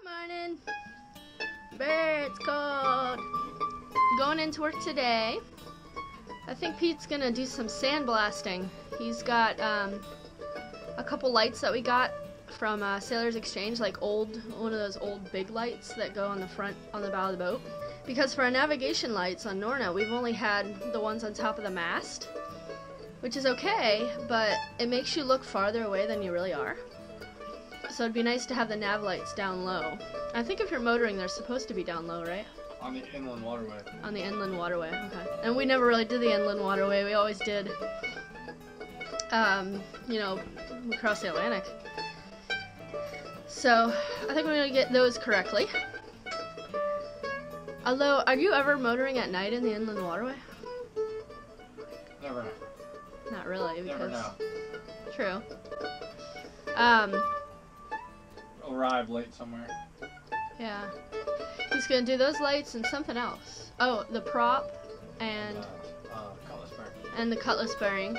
Morning. It's cold. Going into work today. I think Pete's gonna do some sandblasting. He's got a couple lights that we got from Sailor's Exchange, like one of those old big lights that go on the front, on the bow of the boat. Because for our navigation lights on Norna, we've only had the ones on top of the mast, which is okay, but it makes you look farther away than you really are. So it'd be nice to have the nav lights down low. I think if you're motoring, they're supposed to be down low, right? On the inland waterway. On the inland waterway, okay. And we never really did the inland waterway. We always did, you know, across the Atlantic. So I think we're gonna get those correctly. Although, are you ever motoring at night in the inland waterway? Never know. Not really, because... Never know. True. Arrive late somewhere. Yeah. He's gonna do those lights and something else. Oh, the prop and Cutlass bearing. And the cutlass bearing.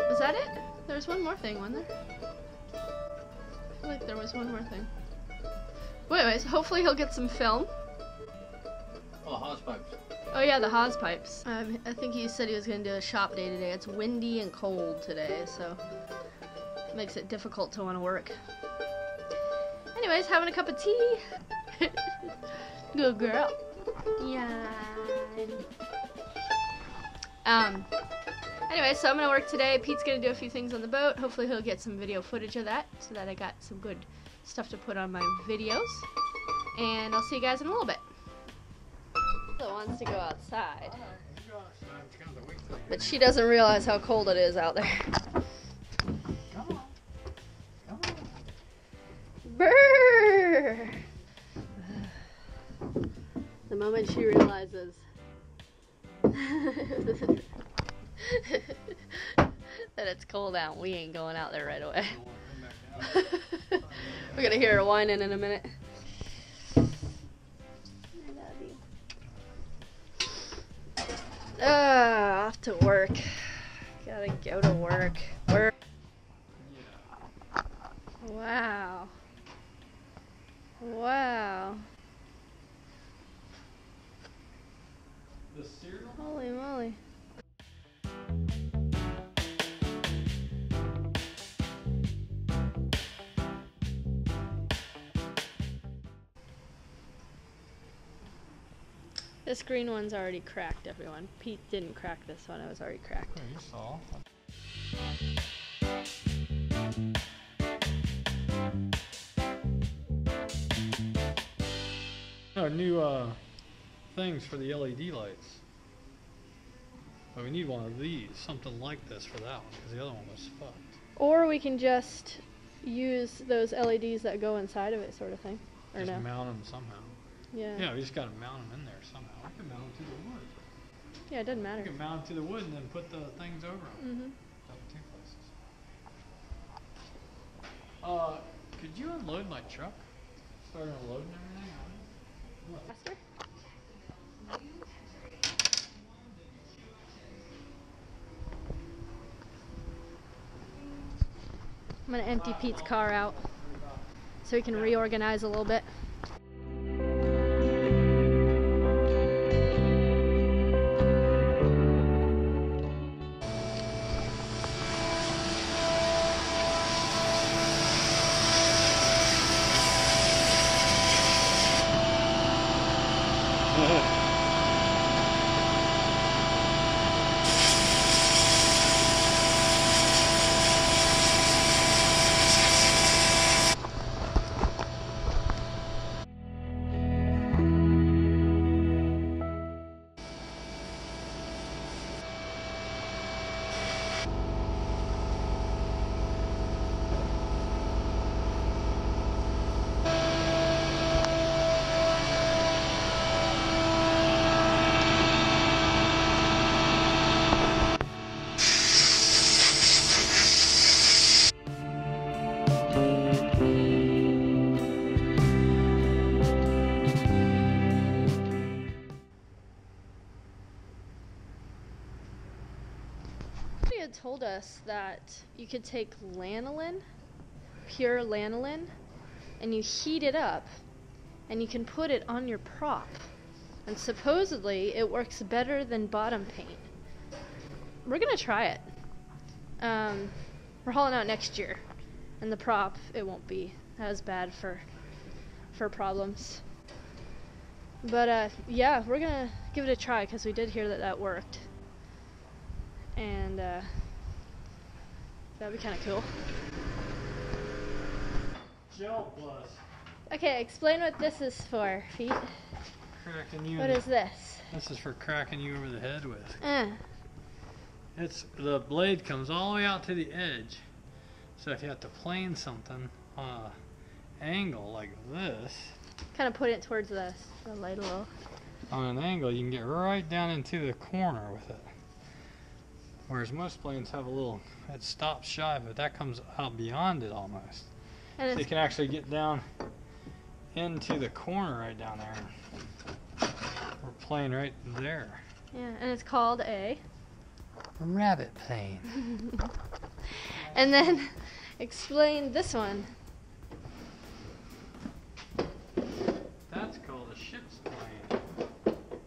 Was that it? There's one more thing, wasn't there? I feel like there was one more thing. Well, anyways, hopefully he'll get some film. Oh, hose pipes. Oh yeah, the hose pipes. I think he said he was gonna do a shop day today. It's windy and cold today, so it makes it difficult to want to work. Anyways, having a cup of tea. Good girl. Yeah. Anyway, so I'm gonna work today. Pete's gonna do a few things on the boat. Hopefully he'll get some video footage of that so that I got some good stuff to put on my videos. And I'll see you guys in a little bit. That wants to go outside. But she doesn't realize how cold it is out there. Come on. Come on. Brrr! The moment she realizes that it's cold out, we ain't going out there right away. We're gonna hear her whining in a minute. Off to work. Gotta go to work. Work. Wow. Wow. The cereal? Holy moly. This green one's already cracked, everyone. Pete didn't crack this one, it was already cracked. Oh, you saw. New things for the LED lights. But we need one of these, something like this for that one, because the other one was fucked. Or we can just use those LEDs that go inside of it, sort of thing. Or Just no? mount them somehow. Yeah. Yeah, we just gotta mount them in there somehow. I can mount them to the wood. Yeah, it doesn't matter. You can mount them to the wood and then put the things over them. Mm-hmm. Two places. Could you unload my truck? Start unloading everything on it? Look. Faster? I'm gonna empty Pete's car out so he can reorganize a little bit. had told us that you could take lanolin, pure lanolin, and you heat it up, and you can put it on your prop. And supposedly it works better than bottom paint. We're gonna try it. We're hauling out next year, and the prop, it won't be as bad for problems. But yeah, we're gonna give it a try because we did hear that that worked, and that'd be kind of cool. Gel plus. Okay, explain what this is for, Pete. Cracking you. What is this? This is for cracking you over the head with. It's the blade comes all the way out to the edge, so if you have to plane something on an angle like this, kind of put it towards the light a little. On an angle, you can get right down into the corner with it. Whereas most planes have a little, it stops shy, but that comes out beyond it almost. And so you can actually get down into the corner right down there. We're playing right there. Yeah, and it's called a rabbit plane. And then explain this one. That's called a ship's plane.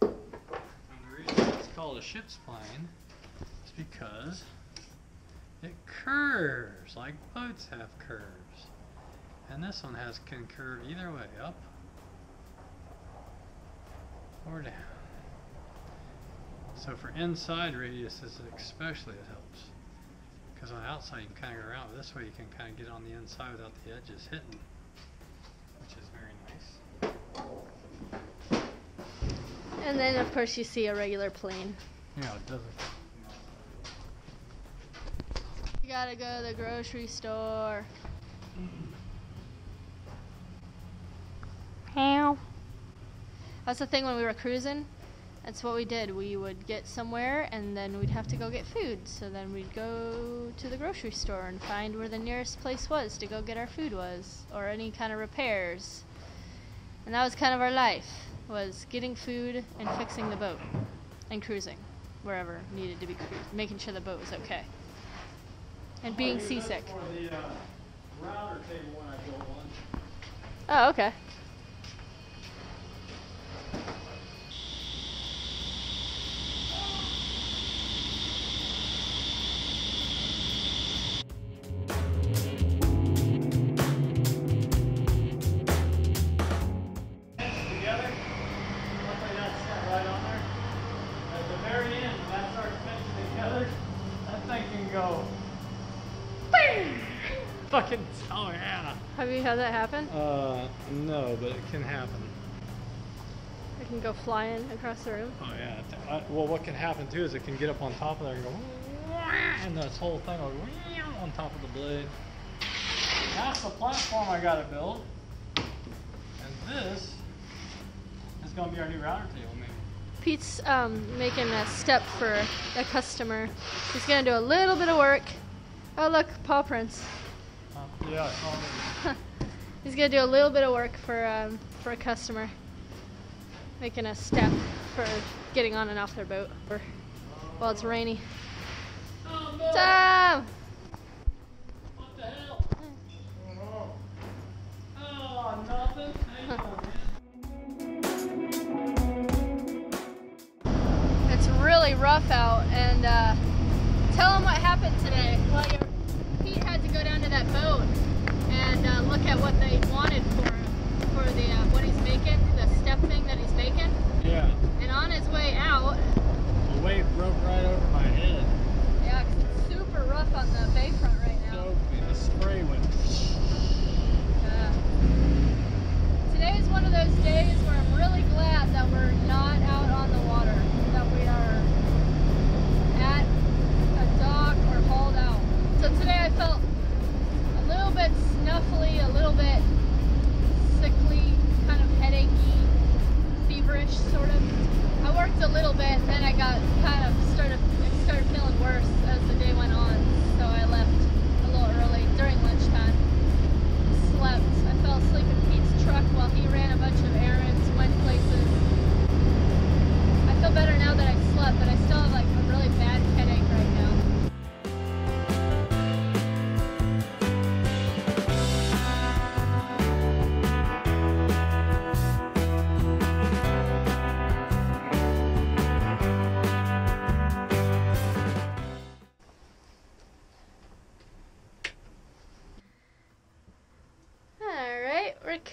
And the reason it's called a ship's plane is because it curves like boats have curves. And this one can curve either way, up or down. So for inside radiuses especially it helps. Because on the outside you can kind of go around, but this way you can kind of get on the inside without the edges hitting, which is very nice. And then of course you see a regular plane. Yeah, it doesn't. You gotta go to the grocery store. How? That's the thing when we were cruising. That's what we did. We would get somewhere and then we'd have to go get food. So then we'd go to the grocery store and find where the nearest place was to go get our food was, or any kind of repairs. And that was kind of our life, was getting food and fixing the boat and cruising wherever needed to be cruised, making sure the boat was okay. And being seasick. For the router table when I built one. Oh, okay. Go. Fucking, oh yeah. Have you had that happen? No, but it can happen. It can go flying across the room? Oh yeah. Well, what can happen too is it can get up on top of there and go, and this whole thing will go on top of the blade. That's the platform I got to build. And this is going to be our new router table, maybe. Pete's making a step for a customer. He's gonna do a little bit of work. Oh look, paw prints. Yeah. He's gonna do a little bit of work for a customer. Making a step for getting on and off their boat while it's rainy. Oh, no. Tom! What the hell? Oh, nothing. It's really rough out, and tell them what happened today. Well, Pete had to go down to that boat and look at what they wanted for the what he's making, the step thing that he's making. Yeah. And on his way out, the wave broke right over my head. Yeah, 'cause it's super rough on the bayfront right now. So the spray went. Today is one of those days where I'm really glad that we're not out on the water, that we are at a dock or hauled out. So today I felt a little bit snuffly, a little bit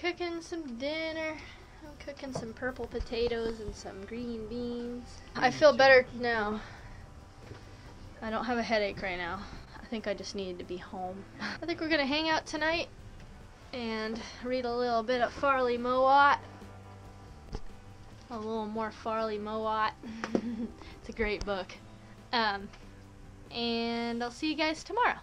cooking some dinner. I'm cooking some purple potatoes and some green beans. I feel better now. I don't have a headache right now. I think I just needed to be home. I think we're gonna hang out tonight and read a little bit of Farley Mowat. A little more Farley Mowat. It's a great book. And I'll see you guys tomorrow.